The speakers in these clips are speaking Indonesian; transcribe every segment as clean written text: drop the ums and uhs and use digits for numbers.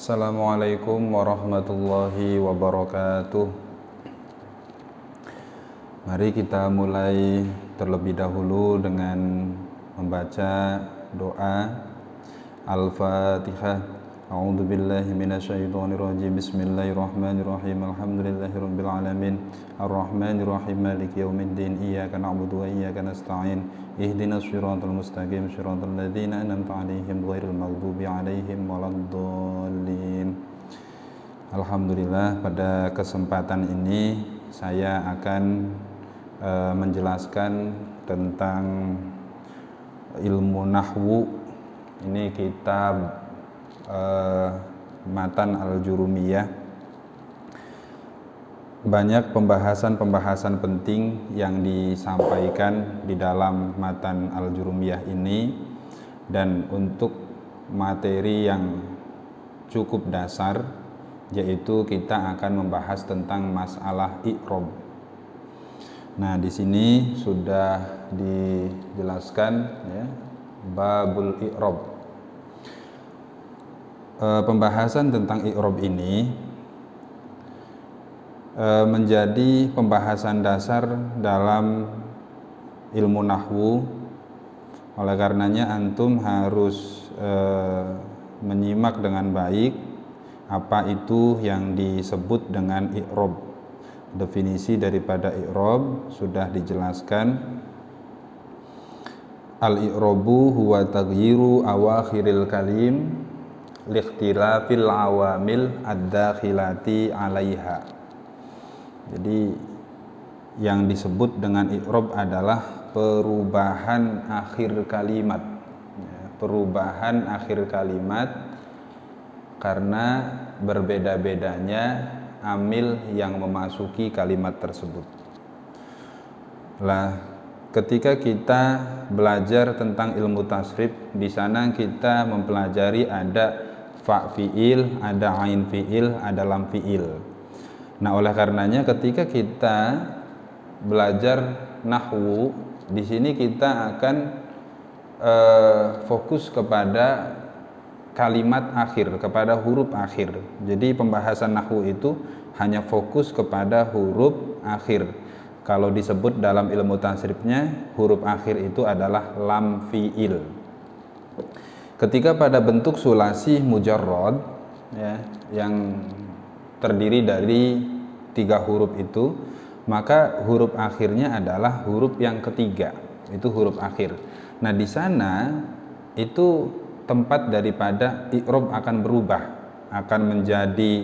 Assalamualaikum warahmatullahi wabarakatuh. Mari kita mulai terlebih dahulu dengan membaca doa Al-Fatihah. A'udzu billahi minasyaitonir rajim. Bismillahirrahmanirrahim. Alhamdulillahirabbil alamin. Arrahmanir rahim. Maliki yaumiddin. Iyyaka na'budu wa iyyaka nasta'in. Ihdinas shiratal mustaqim. Shiratal ladzina an'amta 'alaihim ghairil maghdubi 'alaihim waladdallin. Alhamdulillah, pada kesempatan ini saya akan menjelaskan tentang ilmu nahwu. Ini kitab Matan Al-Jurumiyah. Banyak pembahasan-pembahasan penting yang disampaikan di dalam Matan Al-Jurumiyah ini, dan untuk materi yang cukup dasar, yaitu kita akan membahas tentang masalah i'rab. Nah, di sini sudah dijelaskan ya, babul i'rab. Pembahasan tentang i'rab ini menjadi pembahasan dasar dalam ilmu nahwu. Oleh karenanya antum harus menyimak dengan baik apa itu yang disebut dengan i'rab. Definisi daripada i'rab sudah dijelaskan. Al-i'rabu huwa taghyiru awakhiril kalim liikhtilafil awamil ad-dakhilati 'alaiha. Jadi yang disebut dengan i'rab adalah perubahan akhir kalimat. Perubahan akhir kalimat karena berbeda-bedanya amil yang memasuki kalimat tersebut. Lah, ketika kita belajar tentang ilmu tasrif, di sana kita mempelajari ada fa fi'il, ada ain fi'il, ada lam fi'il. Nah, oleh karenanya ketika kita belajar nahwu, di sini kita akan fokus kepada kalimat akhir, kepada huruf akhir. Jadi pembahasan nahwu itu hanya fokus kepada huruf akhir. Kalau disebut dalam ilmu tasrifnya, huruf akhir itu adalah lam fi'il. Ketika pada bentuk sulasi mujarrad ya, yang terdiri dari 3 huruf itu, maka huruf akhirnya adalah huruf yang ketiga, itu huruf akhir. Nah, di sana itu tempat daripada i'rab akan berubah, akan menjadi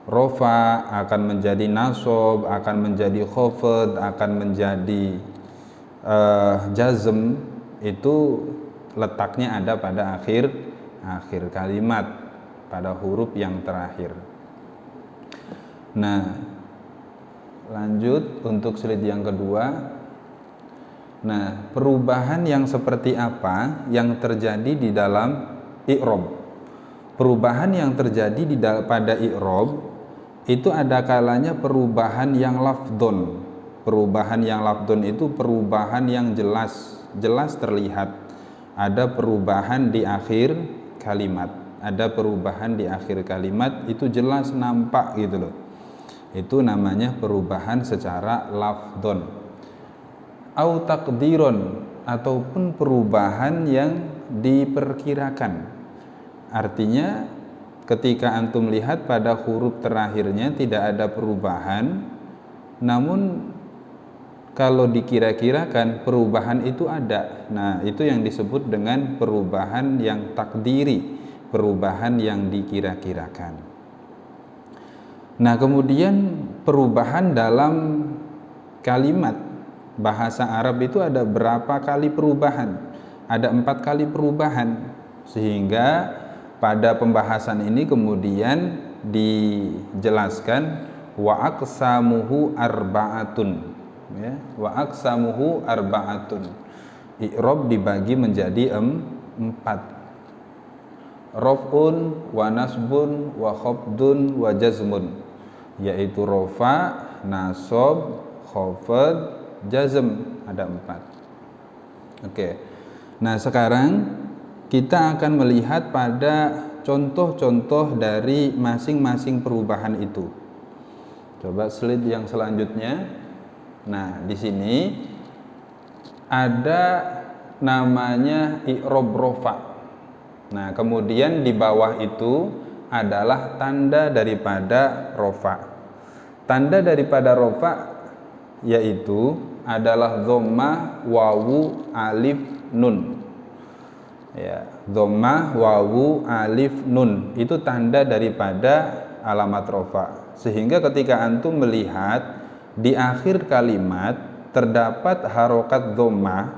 rofa, akan menjadi nasab, akan menjadi khafad, akan menjadi jazm. Itu letaknya ada pada akhir kalimat, pada huruf yang terakhir. Nah, lanjut untuk slide yang kedua. Nah, perubahan yang seperti apa yang terjadi di dalam i'rab? Perubahan yang terjadi pada i'rab itu ada kalanya perubahan yang lafdon. Perubahan yang lafdon itu perubahan yang jelas terlihat. Ada perubahan di akhir kalimat. Ada perubahan di akhir kalimat itu jelas nampak gitu loh. Itu namanya perubahan secara lafdon. Au takdiron, ataupun perubahan yang diperkirakan. Artinya ketika antum lihat pada huruf terakhirnya tidak ada perubahan, namun kalau dikira-kirakan perubahan itu ada. Nah, itu yang disebut dengan perubahan yang takdiri, perubahan yang dikira-kirakan. Nah, kemudian perubahan dalam kalimat. Bahasa Arab itu ada berapa kali perubahan? Ada 4 kali perubahan. Sehingga pada pembahasan ini kemudian dijelaskan wa aqsamuhu arba'atun ya, wa aqsamuhu arba'atun. I'rab dibagi menjadi 4. Raf'un wa nasbun wa khafdun wa jazmun, yaitu rofa, nasab, khafad, jazm, ada 4. Oke. Nah, sekarang kita akan melihat pada contoh-contoh dari masing-masing perubahan itu. Coba slide yang selanjutnya. Nah, di sini ada namanya i'rab rofa. Nah, kemudian di bawah itu adalah tanda daripada rofa. Tanda daripada rofa yaitu adalah dhammah, wawu, alif, nun. Ya, dhammah, wawu, alif, nun itu tanda daripada alamat rofa. Sehingga ketika antum melihat di akhir kalimat terdapat harokat dhammah,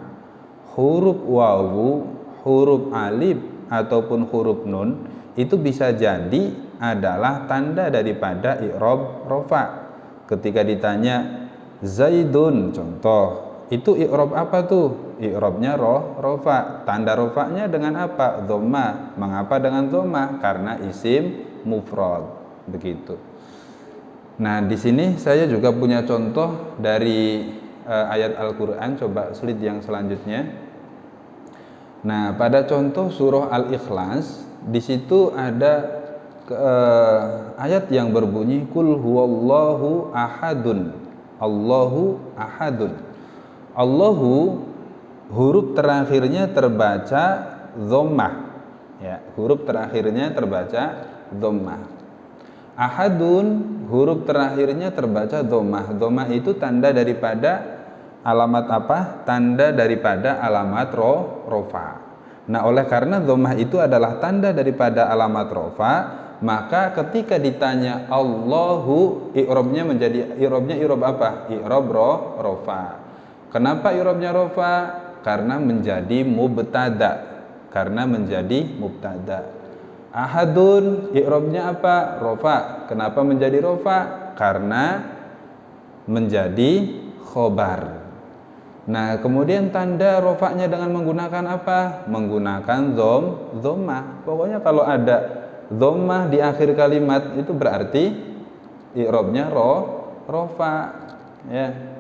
huruf wawu, huruf alif ataupun huruf nun, itu bisa jadi adalah tanda daripada i'rab rofa. Ketika ditanya Zaidun, contoh, itu i'rab apa tuh? I'rabnya rofa. Tanda rofanya dengan apa? Dhammah. Mengapa dengan dhammah? Karena isim mufrad. Begitu. Nah, di sini saya juga punya contoh dari ayat Al-Qur'an. Coba slide yang selanjutnya. Nah, pada contoh surah Al-Ikhlas, di situ ada ayat yang berbunyi Qul huwallahu ahadun. Allahu ahadun. Allahu huruf terakhirnya terbaca dhammah. Ya, huruf terakhirnya terbaca dhammah. Ahadun huruf terakhirnya terbaca dhammah. Dhammah itu tanda daripada alamat apa? Tanda daripada alamat rofa. Nah, oleh karena dhammah itu adalah tanda daripada alamat rofa, maka ketika ditanya Allahu, i'rabnya menjadi i'rab apa? I'rab rofa. Kenapa i'rabnya rofa? Karena menjadi mubtada. Karena menjadi mubtada. Ahadun, i'rabnya apa? Rofa. Kenapa menjadi rofa? Karena menjadi khobar. Nah, kemudian tanda rofanya dengan menggunakan apa? Menggunakan dhammah. Pokoknya kalau ada dhammah di akhir kalimat itu berarti i'rabnya rofa. Ya.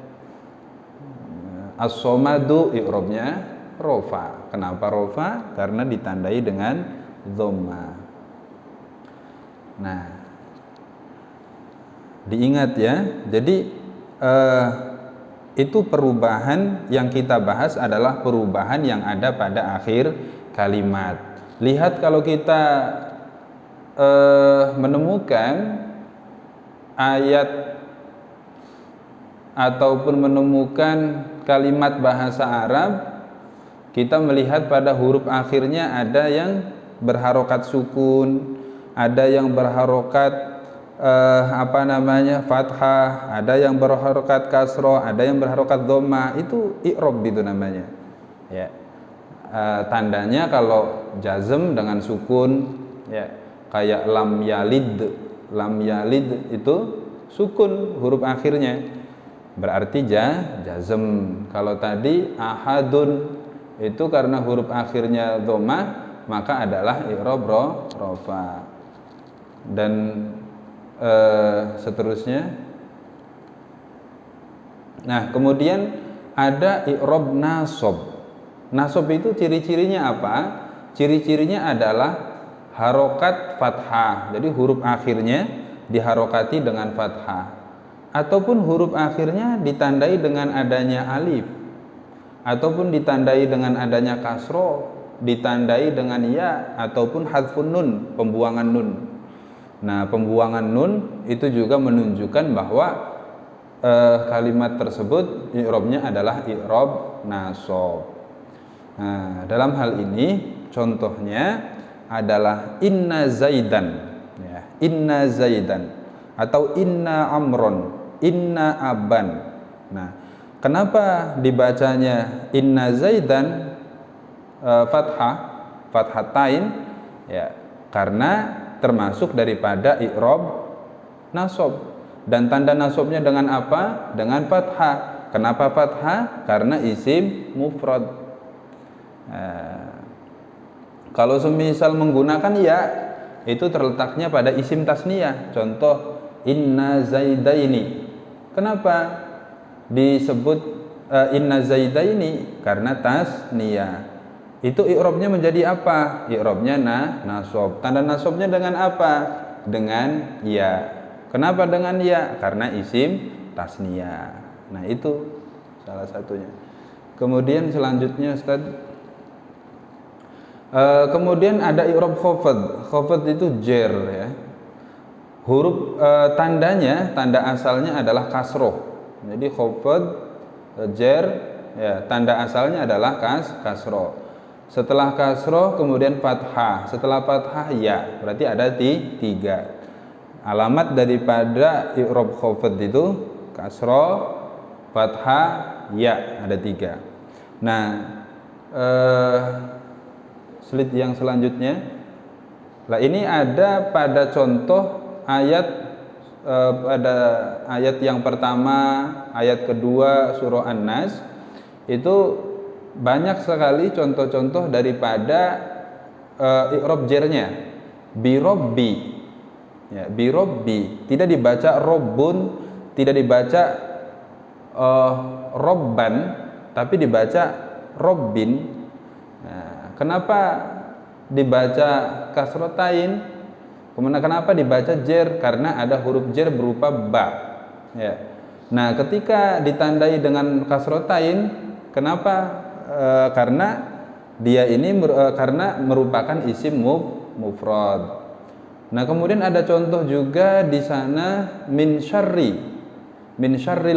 As-somadu i'rabnya rofa. Kenapa rofa? Karena ditandai dengan dhammah. Nah, diingat ya. Jadi itu perubahan yang kita bahas adalah perubahan yang ada pada akhir kalimat. Lihat kalau kita menemukan ayat ataupun menemukan kalimat bahasa Arab, kita melihat pada huruf akhirnya ada yang berharokat sukun, ada yang berharokat fathah, ada yang berharokat kasroh, ada yang berharokat dhammah. Itu i'rab itu namanya. Ya. Tandanya kalau jazm dengan sukun, ya, kayak lam yalid itu sukun huruf akhirnya, berarti jazm. Kalau tadi ahadun itu karena huruf akhirnya dhammah, maka adalah i'rab rofa. Dan seterusnya. Nah, kemudian ada i'rab nasab. Nasab itu ciri-cirinya apa? Ciri-cirinya adalah harokat fathah. Jadi huruf akhirnya diharokati dengan fathah, ataupun huruf akhirnya ditandai dengan adanya alif, ataupun ditandai dengan adanya kasroh, ditandai dengan ya, ataupun hadfun nun, pembuangan nun. Nah, pembuangan nun itu juga menunjukkan bahwa kalimat tersebut i'rabnya adalah i'rab nasab. Nah, dalam hal ini contohnya adalah inna zaidan, ya, inna zaidan atau inna amron, inna aban. Nah, kenapa dibacanya inna zaidan fathatain? Ya, karena termasuk daripada i'rab nasab. Dan tanda nasabnya dengan apa? Dengan fathah. Kenapa fathah? Karena isim mufrad. Kalau semisal menggunakan ya, itu terletaknya pada isim tasniyah. Contoh inna zaidaini. Kenapa disebut inna zaidaini? Karena tasniyah. Itu i'rabnya menjadi apa? I'rabnya nasab. Tanda nasabnya dengan apa? Dengan ya. Kenapa dengan ya? Karena isim tasniyah. Nah, itu salah satunya. Kemudian selanjutnya Ustaz, kemudian ada i'rab khafad. Khafad itu jer ya. Huruf tandanya, tanda asalnya adalah kasroh. Jadi khafad jer ya, tanda asalnya adalah kasroh. Setelah kasroh kemudian fathah. Setelah fathah ya. Berarti ada tiga. Alamat daripada i'rab khafad itu kasroh, fathah, ya, ada tiga. Nah, slide yang selanjutnya, lah ini ada pada contoh ayat, pada ayat yang pertama, ayat kedua surah An-Nas, itu banyak sekali contoh-contoh daripada i'rab jernya. Birobbi ya, birobbi tidak dibaca robbun, tidak dibaca robban, tapi dibaca robbin. Nah, kenapa dibaca kasrotain? Kemudian kenapa dibaca jer? Karena ada huruf jer berupa ba. Ya. Nah, ketika ditandai dengan kasrotain, kenapa? Karena dia ini karena merupakan isim mufrad. Nah, kemudian ada contoh juga di sana min syarril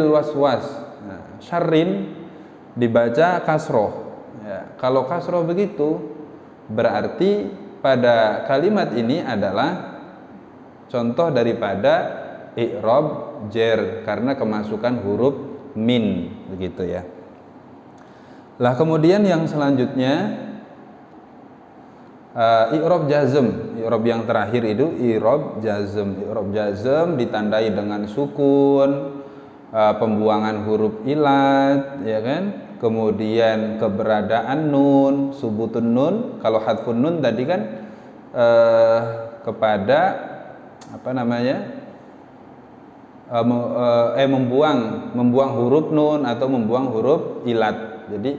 waswas. Nah, syarrin dibaca kasroh. Ya, kalau kasroh begitu berarti pada kalimat ini adalah contoh daripada i'rab jer karena kemasukan huruf min, begitu ya. Lah kemudian yang selanjutnya i'rab jazm. I'rab yang terakhir itu i'rab jazm. I'rab jazm ditandai dengan sukun, pembuangan huruf ilat, ya kan? Kemudian keberadaan nun, subutun nun. Kalau hadfun nun tadi kan kepada apa namanya? Membuang huruf nun atau membuang huruf ilat. Jadi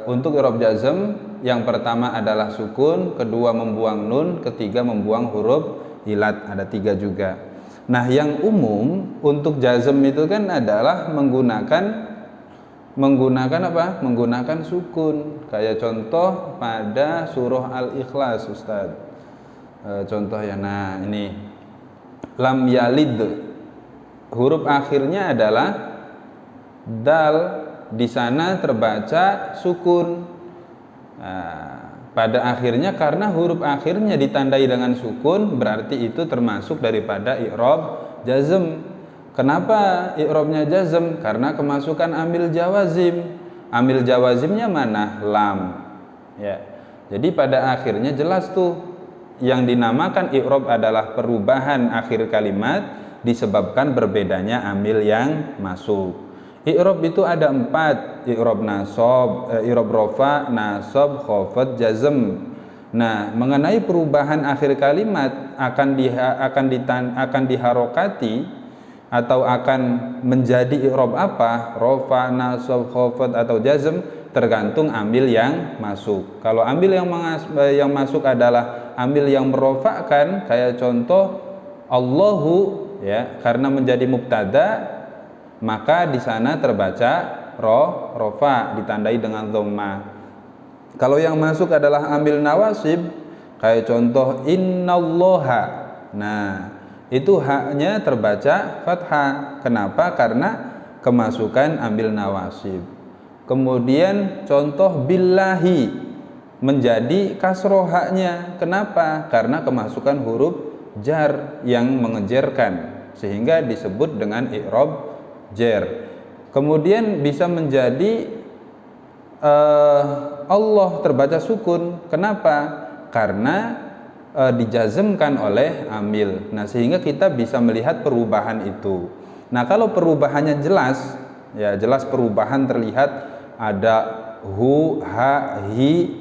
untuk i'rab jazm yang pertama adalah sukun, kedua membuang nun, ketiga membuang huruf ilat, ada tiga juga. Nah, yang umum untuk jazm itu kan adalah menggunakan apa? Menggunakan sukun. Kayak contoh pada surah Al-Ikhlas, Ustaz. Contoh ya, nah ini lam yalid, huruf akhirnya adalah dal, di sana terbaca sukun. Nah, pada akhirnya karena huruf akhirnya ditandai dengan sukun, berarti itu termasuk daripada i'rab jazm. Kenapa i'rabnya jazm? Karena kemasukan amil jawazim. Amil jawazimnya mana? Lam. Ya. Jadi pada akhirnya jelas tuh yang dinamakan i'rab adalah perubahan akhir kalimat disebabkan berbedanya amil yang masuk. I'rab itu ada 4, i'rab nasab, i'rab rafa, nasab, khafad, jazm. Nah, mengenai perubahan akhir kalimat akan diharokati atau akan menjadi i'rab apa? Rafa, nasab, khafad atau jazm, tergantung amil yang masuk. Kalau amil yang masuk adalah amil yang merofakkan, kayak contoh Allahu ya, karena menjadi mubtada maka di sana terbaca rofa ditandai dengan dhamma. Kalau yang masuk adalah amil nawasib, kayak contoh innallaha, nah itu haknya terbaca fathah. Kenapa? Karena kemasukan ambil nawasib. Kemudian contoh billahi menjadi kasroh haknya. Kenapa? Karena kemasukan huruf jar yang mengejarkan, sehingga disebut dengan i'rab jer. Kemudian bisa menjadi Allah terbaca sukun. Kenapa? Karena dijazmkan oleh amil. Nah, sehingga kita bisa melihat perubahan itu. Nah, kalau perubahannya jelas, ya jelas perubahan terlihat, ada hu, ha, hi,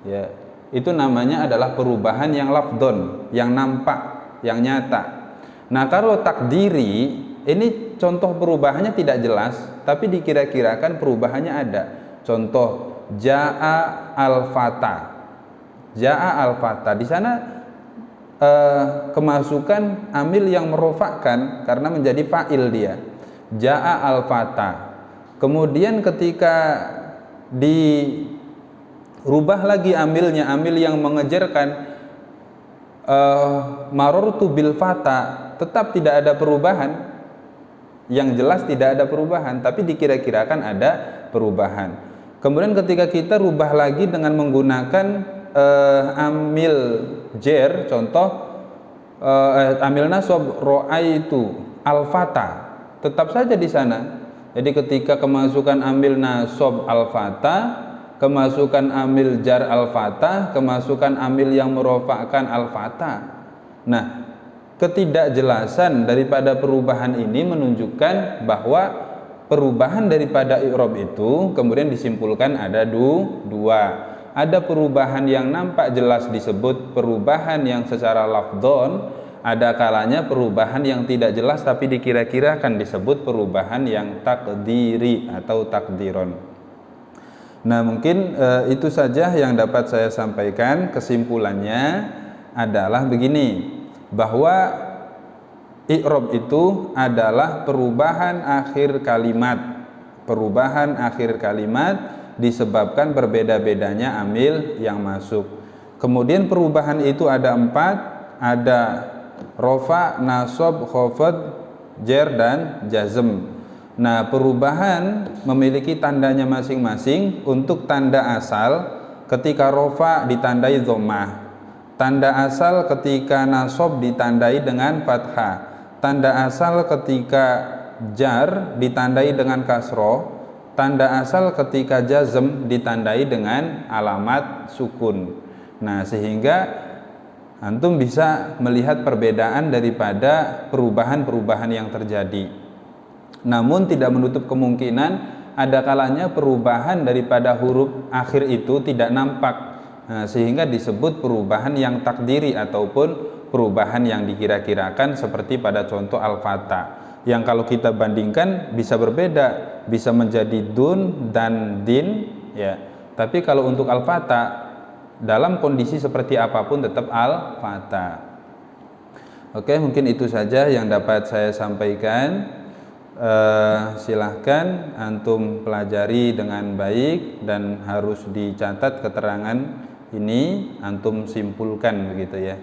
ya itu namanya adalah perubahan yang lafdon, yang nampak, yang nyata. Nah, kalau takdiri, ini contoh perubahannya tidak jelas, tapi dikira-kirakan perubahannya ada. Contoh Ja'a al-fata. Ja'a al-fata. Di sana kemasukan amil yang merofakkan karena menjadi fa'il dia. Ja'a al-fata. Kemudian ketika dirubah lagi amilnya, amil yang mengejarkan marortu bil fata, tetap tidak ada perubahan. Yang jelas tidak ada perubahan, tapi dikira-kirakan ada perubahan. Kemudian ketika kita rubah lagi dengan menggunakan amil jer, contoh amil nasab ro'aitu al-fata, tetap saja di sana. Jadi ketika kemasukan amil nasab al-fata, kemasukan amil jar al-fata, kemasukan amil yang merofakkan al-fata. Nah, ketidakjelasan daripada perubahan ini menunjukkan bahwa perubahan daripada i'rab itu kemudian disimpulkan ada dua. Ada perubahan yang nampak jelas disebut perubahan yang secara lafdhon, ada kalanya perubahan yang tidak jelas tapi dikira-kirakan disebut perubahan yang takdiri atau takdiron. Nah, mungkin itu saja yang dapat saya sampaikan. Kesimpulannya adalah begini, bahwa i'rab itu adalah perubahan akhir kalimat. Perubahan akhir kalimat disebabkan berbeda-bedanya amil yang masuk. Kemudian perubahan itu ada 4, ada rofa, nasab, khafad, jer, dan jazm. Nah, perubahan memiliki tandanya masing-masing. Untuk tanda asal, ketika rofa ditandai dhammah, tanda asal ketika nasab ditandai dengan fathah, tanda asal ketika jar ditandai dengan kasroh, tanda asal ketika jazm ditandai dengan alamat sukun. Nah, sehingga antum bisa melihat perbedaan daripada perubahan-perubahan yang terjadi. Namun tidak menutup kemungkinan ada kalanya perubahan daripada huruf akhir itu tidak nampak. Nah, sehingga disebut perubahan yang takdiri ataupun perubahan yang dikira-kirakan seperti pada contoh al-fata. Yang kalau kita bandingkan bisa berbeda, bisa menjadi dun dan din, ya. Tapi kalau untuk al-fata dalam kondisi seperti apapun tetap al-fata. Oke, mungkin itu saja yang dapat saya sampaikan. Silahkan antum pelajari dengan baik dan harus dicatat keterangan ini, antum simpulkan begitu ya.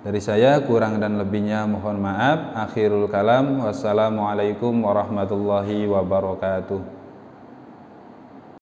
Dari saya kurang dan lebihnya mohon maaf. Akhirul kalam, wassalamualaikum warahmatullahi wabarakatuh.